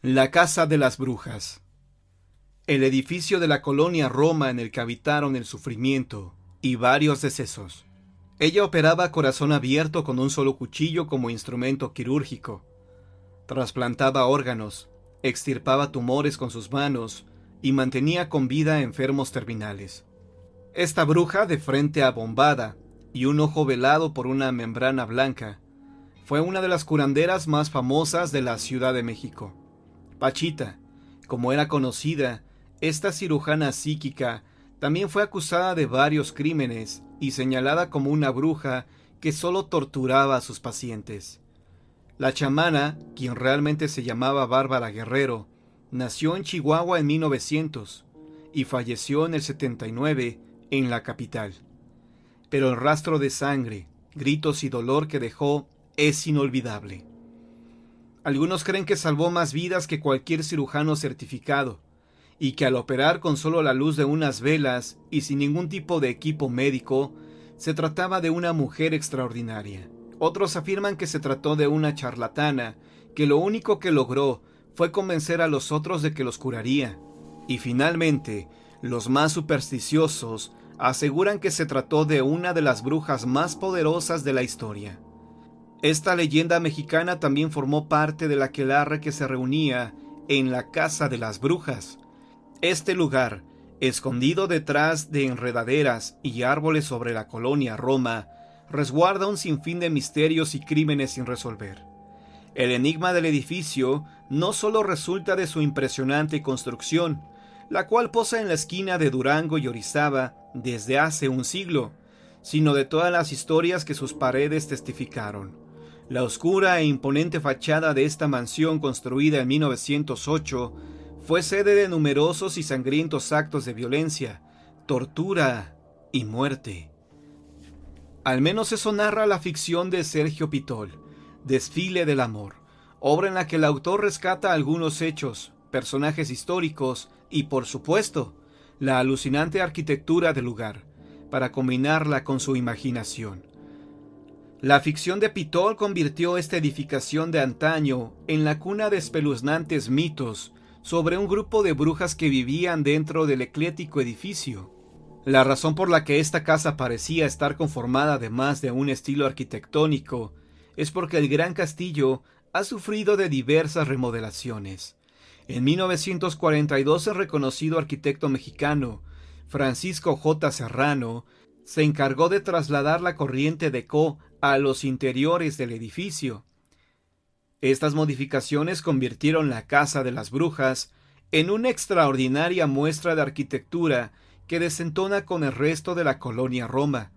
La Casa de las Brujas. El edificio de la colonia Roma en el que habitaron el sufrimiento y varios decesos. Ella operaba a corazón abierto con un solo cuchillo como instrumento quirúrgico. Trasplantaba órganos, extirpaba tumores con sus manos y mantenía con vida a enfermos terminales. Esta bruja, de frente abombada y un ojo velado por una membrana blanca, fue una de las curanderas más famosas de la Ciudad de México. Pachita, como era conocida, esta cirujana psíquica también fue acusada de varios crímenes y señalada como una bruja que solo torturaba a sus pacientes. La chamana, quien realmente se llamaba Bárbara Guerrero, nació en Chihuahua en 1900 y falleció en el 79 en la capital. Pero el rastro de sangre, gritos y dolor que dejó es inolvidable. Algunos creen que salvó más vidas que cualquier cirujano certificado, y que al operar con solo la luz de unas velas y sin ningún tipo de equipo médico, se trataba de una mujer extraordinaria. Otros afirman que se trató de una charlatana, que lo único que logró fue convencer a los otros de que los curaría. Y finalmente, los más supersticiosos aseguran que se trató de una de las brujas más poderosas de la historia. Esta leyenda mexicana también formó parte del aquelarre que se reunía en la Casa de las Brujas. Este lugar, escondido detrás de enredaderas y árboles sobre la colonia Roma, resguarda un sinfín de misterios y crímenes sin resolver. El enigma del edificio no solo resulta de su impresionante construcción, la cual posa en la esquina de Durango y Orizaba desde hace un siglo, sino de todas las historias que sus paredes testificaron. La oscura e imponente fachada de esta mansión construida en 1908 fue sede de numerosos y sangrientos actos de violencia, tortura y muerte. Al menos eso narra la ficción de Sergio Pitol, Desfile del Amor, obra en la que el autor rescata algunos hechos, personajes históricos y, por supuesto, la alucinante arquitectura del lugar, para combinarla con su imaginación. La ficción de Pitol convirtió esta edificación de antaño en la cuna de espeluznantes mitos sobre un grupo de brujas que vivían dentro del ecléctico edificio. La razón por la que esta casa parecía estar conformada además de un estilo arquitectónico es porque el Gran Castillo ha sufrido de diversas remodelaciones. En 1942 el reconocido arquitecto mexicano Francisco J. Serrano se encargó de trasladar la corriente de Co a los interiores del edificio. Estas modificaciones convirtieron la Casa de las Brujas en una extraordinaria muestra de arquitectura que desentona con el resto de la colonia Roma,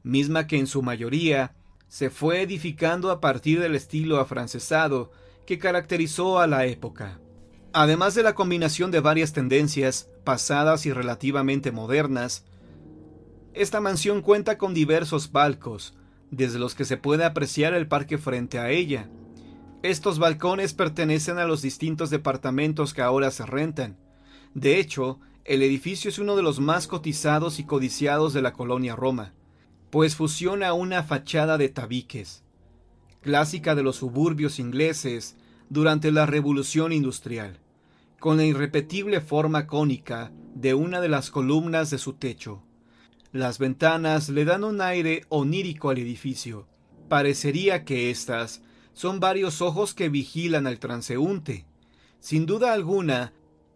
misma que en su mayoría se fue edificando a partir del estilo afrancesado que caracterizó a la época. Además de la combinación de varias tendencias pasadas y relativamente modernas, esta mansión cuenta con diversos palcos, desde los que se puede apreciar el parque frente a ella. Estos balcones pertenecen a los distintos departamentos que ahora se rentan. De hecho, el edificio es uno de los más cotizados y codiciados de la colonia Roma, pues fusiona una fachada de tabiques, clásica de los suburbios ingleses durante la Revolución Industrial, con la irrepetible forma cónica de una de las columnas de su techo. Las ventanas le dan un aire onírico al edificio. Parecería que estas son varios ojos que vigilan al transeúnte. Sin duda alguna,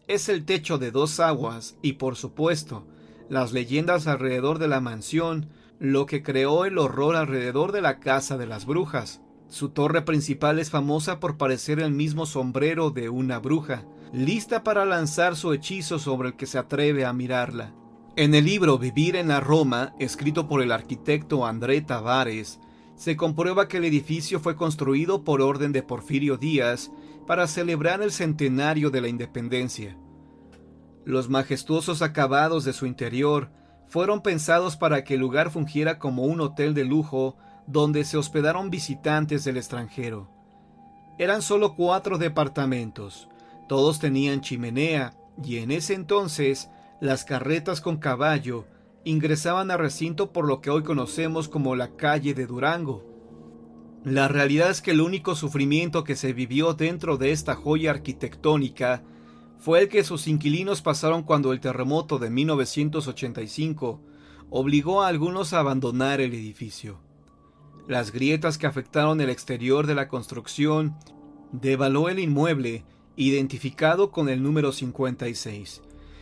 es el techo de dos aguas y, por supuesto, las leyendas alrededor de la mansión lo que creó el horror alrededor de la Casa de las Brujas. Su torre principal es famosa por parecer el mismo sombrero de una bruja, lista para lanzar su hechizo sobre el que se atreve a mirarla. En el libro Vivir en la Roma, escrito por el arquitecto André Tavares, se comprueba que el edificio fue construido por orden de Porfirio Díaz para celebrar el centenario de la independencia. Los majestuosos acabados de su interior fueron pensados para que el lugar fungiera como un hotel de lujo donde se hospedaron visitantes del extranjero. Eran solo 4 departamentos, todos tenían chimenea y en ese entonces las carretas con caballo ingresaban al recinto por lo que hoy conocemos como la calle de Durango. La realidad es que el único sufrimiento que se vivió dentro de esta joya arquitectónica fue el que sus inquilinos pasaron cuando el terremoto de 1985 obligó a algunos a abandonar el edificio. Las grietas que afectaron el exterior de la construcción devaluó el inmueble, identificado con el número 56.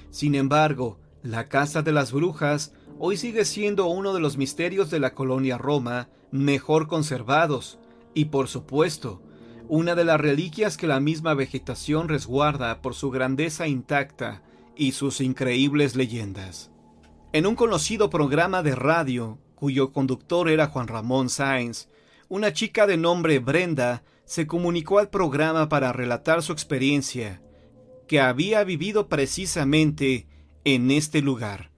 Sin embargo, la Casa de las Brujas hoy sigue siendo uno de los misterios de la colonia Roma mejor conservados y, por supuesto, una de las reliquias que la misma vegetación resguarda por su grandeza intacta y sus increíbles leyendas. En un conocido programa de radio, cuyo conductor era Juan Ramón Sáenz, una chica de nombre Brenda se comunicó al programa para relatar su experiencia, que había vivido precisamente en este lugar,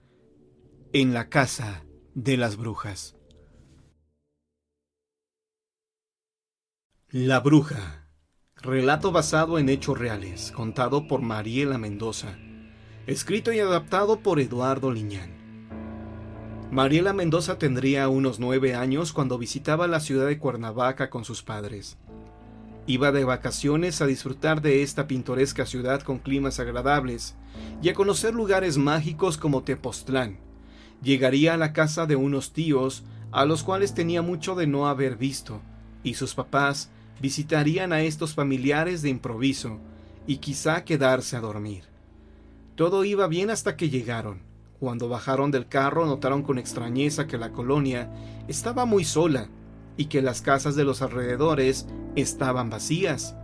en la Casa de las Brujas. La Bruja. Relato basado en hechos reales, contado por Mariela Mendoza. Escrito y adaptado por Eduardo Liñán. Mariela Mendoza tendría unos 9 años cuando visitaba la ciudad de Cuernavaca con sus padres. Iba de vacaciones a disfrutar de esta pintoresca ciudad con climas agradables y a conocer lugares mágicos como Tepoztlán. Llegaría a la casa de unos tíos a los cuales tenía mucho de no haber visto, y sus papás visitarían a estos familiares de improviso y quizá quedarse a dormir. Todo iba bien hasta que llegaron. Cuando bajaron del carro notaron con extrañeza que la colonia estaba muy sola y que las casas de los alrededores estaban vacías.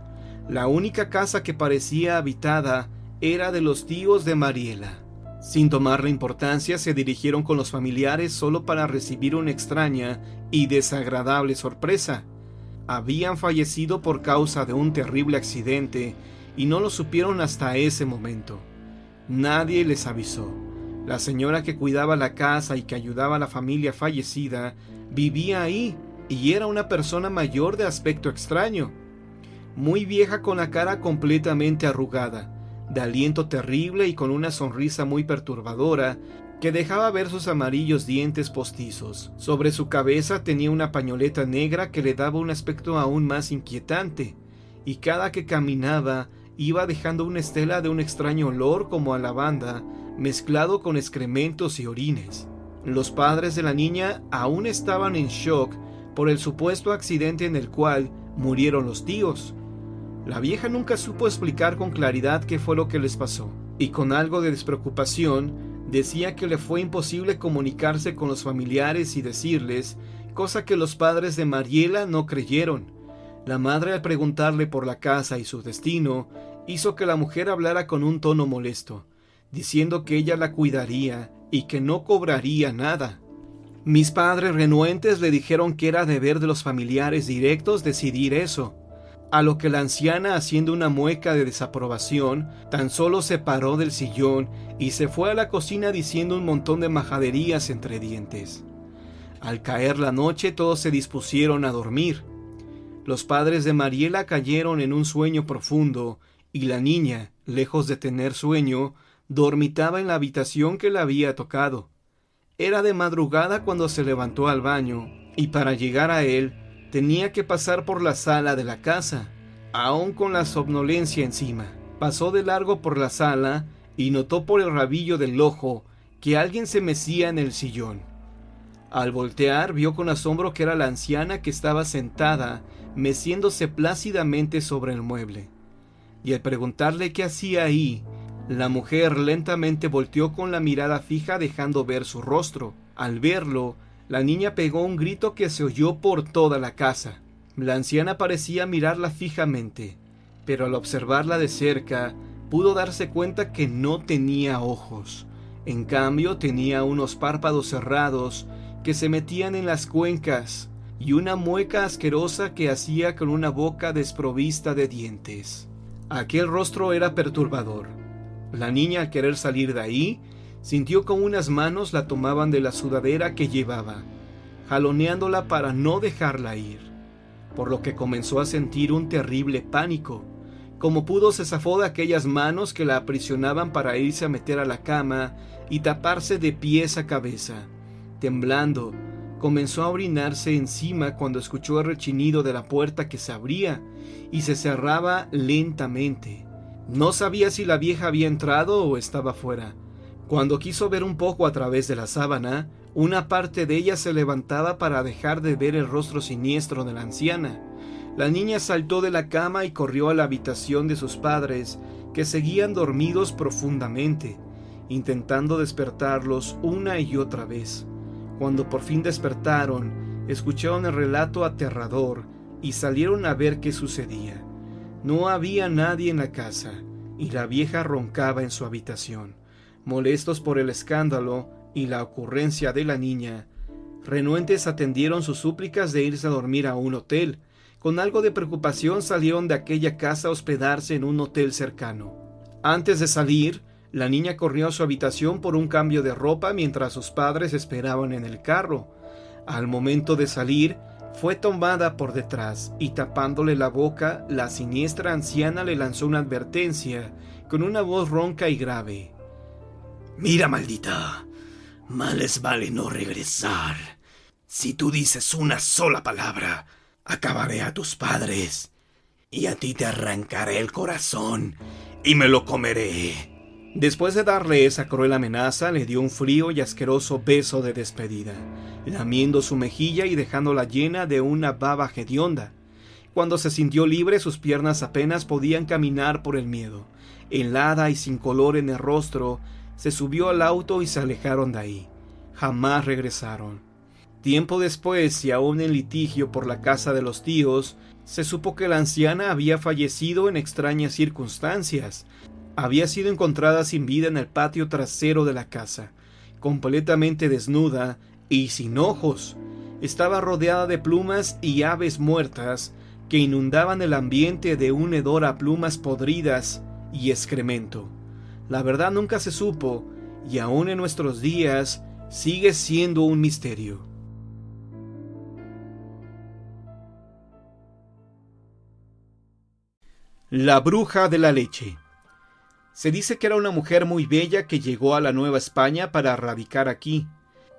La única casa que parecía habitada era de los tíos de Mariela. Sin tomarle importancia, se dirigieron con los familiares solo para recibir una extraña y desagradable sorpresa. Habían fallecido por causa de un terrible accidente y no lo supieron hasta ese momento. Nadie les avisó. La señora que cuidaba la casa y que ayudaba a la familia fallecida vivía ahí y era una persona mayor de aspecto extraño, muy vieja con la cara completamente arrugada, de aliento terrible y con una sonrisa muy perturbadora que dejaba ver sus amarillos dientes postizos. Sobre su cabeza tenía una pañoleta negra que le daba un aspecto aún más inquietante, y cada que caminaba iba dejando una estela de un extraño olor como a lavanda, mezclado con excrementos y orines. Los padres de la niña aún estaban en shock por el supuesto accidente en el cual murieron los tíos. La vieja nunca supo explicar con claridad qué fue lo que les pasó, y con algo de despreocupación decía que le fue imposible comunicarse con los familiares y decirles, cosa que los padres de Mariela no creyeron. La madre, al preguntarle por la casa y su destino, hizo que la mujer hablara con un tono molesto, diciendo que ella la cuidaría y que no cobraría nada. Mis padres renuentes le dijeron que era deber de los familiares directos decidir eso, a lo que la anciana, haciendo una mueca de desaprobación, tan solo se paró del sillón y se fue a la cocina diciendo un montón de majaderías entre dientes. Al caer la noche todos se dispusieron a dormir. Los padres de Mariela cayeron en un sueño profundo y la niña, lejos de tener sueño, dormitaba en la habitación que la había tocado. Era de madrugada cuando se levantó al baño y para llegar a él tenía que pasar por la sala de la casa, aún con la somnolencia encima. Pasó de largo por la sala y notó por el rabillo del ojo que alguien se mecía en el sillón. Al voltear vio con asombro que era la anciana que estaba sentada, meciéndose plácidamente sobre el mueble. Y al preguntarle qué hacía ahí, la mujer lentamente volteó con la mirada fija dejando ver su rostro. Al verlo, la niña pegó un grito que se oyó por toda la casa. La anciana parecía mirarla fijamente, pero al observarla de cerca, pudo darse cuenta que no tenía ojos. En cambio, tenía unos párpados cerrados que se metían en las cuencas y una mueca asquerosa que hacía con una boca desprovista de dientes. Aquel rostro era perturbador. La niña, al querer salir de ahí, sintió como unas manos la tomaban de la sudadera que llevaba, jaloneándola para no dejarla ir, por lo que comenzó a sentir un terrible pánico. Como pudo, se zafó de aquellas manos que la aprisionaban para irse a meter a la cama y taparse de pies a cabeza. Temblando, Comenzó a orinarse encima cuando escuchó el rechinido de la puerta que se abría y se cerraba lentamente. No sabía si la vieja había entrado o estaba fuera. Cuando quiso ver un poco a través de la sábana, una parte de ella se levantaba para dejar de ver el rostro siniestro de la anciana. La niña saltó de la cama y corrió a la habitación de sus padres, que seguían dormidos profundamente, intentando despertarlos una y otra vez. Cuando por fin despertaron, escucharon el relato aterrador y salieron a ver qué sucedía. No había nadie en la casa, y la vieja roncaba en su habitación. Molestos por el escándalo y la ocurrencia de la niña, renuentes atendieron sus súplicas de irse a dormir a un hotel. Con algo de preocupación salieron de aquella casa a hospedarse en un hotel cercano. Antes de salir, la niña corrió a su habitación por un cambio de ropa mientras sus padres esperaban en el carro. Al momento de salir, fue tomada por detrás y tapándole la boca, la siniestra anciana le lanzó una advertencia con una voz ronca y grave. «Mira, maldita, más les vale no regresar. Si tú dices una sola palabra, acabaré a tus padres y a ti te arrancaré el corazón y me lo comeré». Después de darle esa cruel amenaza, le dio un frío y asqueroso beso de despedida, lamiendo su mejilla y dejándola llena de una baba hedionda. Cuando se sintió libre, sus piernas apenas podían caminar por el miedo. Helada y sin color en el rostro, se subió al auto y se alejaron de ahí. Jamás regresaron. Tiempo después, y aún en litigio por la casa de los tíos, se supo que la anciana había fallecido en extrañas circunstancias. Había sido encontrada sin vida en el patio trasero de la casa, completamente desnuda y sin ojos. Estaba rodeada de plumas y aves muertas que inundaban el ambiente de un hedor a plumas podridas y excremento. La verdad nunca se supo y aún en nuestros días sigue siendo un misterio. La bruja de la leche. Se dice que era una mujer muy bella que llegó a la Nueva España para radicar aquí.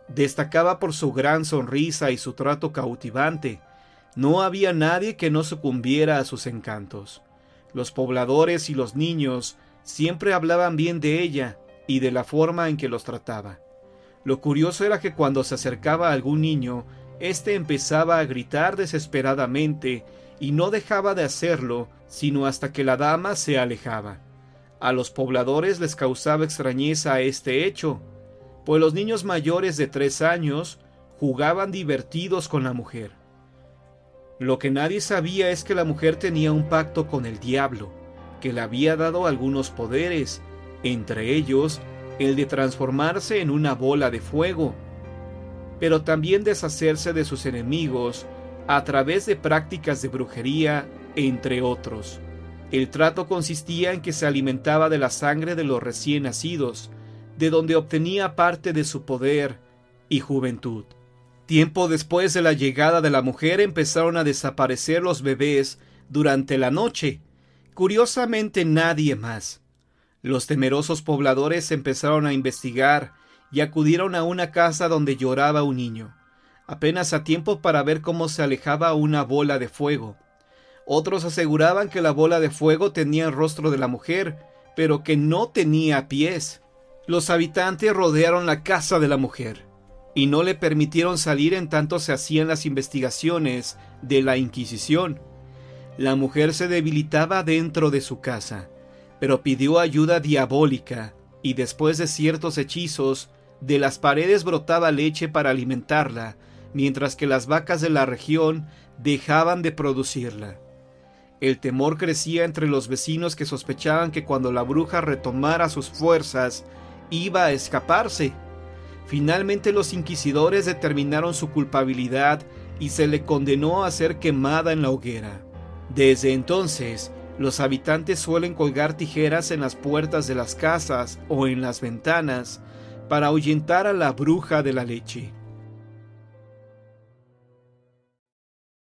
Destacaba por su gran sonrisa y su trato cautivante. No había nadie que no sucumbiera a sus encantos. Los pobladores y los niños siempre hablaban bien de ella y de la forma en que los trataba. Lo curioso era que cuando se acercaba a algún niño, éste empezaba a gritar desesperadamente y no dejaba de hacerlo sino hasta que la dama se alejaba. A los pobladores les causaba extrañeza este hecho, pues los niños mayores de 3 años jugaban divertidos con la mujer. Lo que nadie sabía es que la mujer tenía un pacto con el diablo, que le había dado algunos poderes, entre ellos el de transformarse en una bola de fuego, pero también deshacerse de sus enemigos a través de prácticas de brujería, entre otros. El trato consistía en que se alimentaba de la sangre de los recién nacidos, de donde obtenía parte de su poder y juventud. Tiempo después de la llegada de la mujer empezaron a desaparecer los bebés durante la noche. Curiosamente nadie más. Los temerosos pobladores empezaron a investigar y acudieron a una casa donde lloraba un niño, apenas a tiempo para ver cómo se alejaba una bola de fuego. Otros aseguraban que la bola de fuego tenía el rostro de la mujer, pero que no tenía pies. Los habitantes rodearon la casa de la mujer y no le permitieron salir en tanto se hacían las investigaciones de la Inquisición. La mujer se debilitaba dentro de su casa, pero pidió ayuda diabólica y después de ciertos hechizos, de las paredes brotaba leche para alimentarla, mientras que las vacas de la región dejaban de producirla. El temor crecía entre los vecinos que sospechaban que cuando la bruja retomara sus fuerzas, iba a escaparse. Finalmente los inquisidores determinaron su culpabilidad y se le condenó a ser quemada en la hoguera. Desde entonces, los habitantes suelen colgar tijeras en las puertas de las casas o en las ventanas para ahuyentar a la bruja de la leche.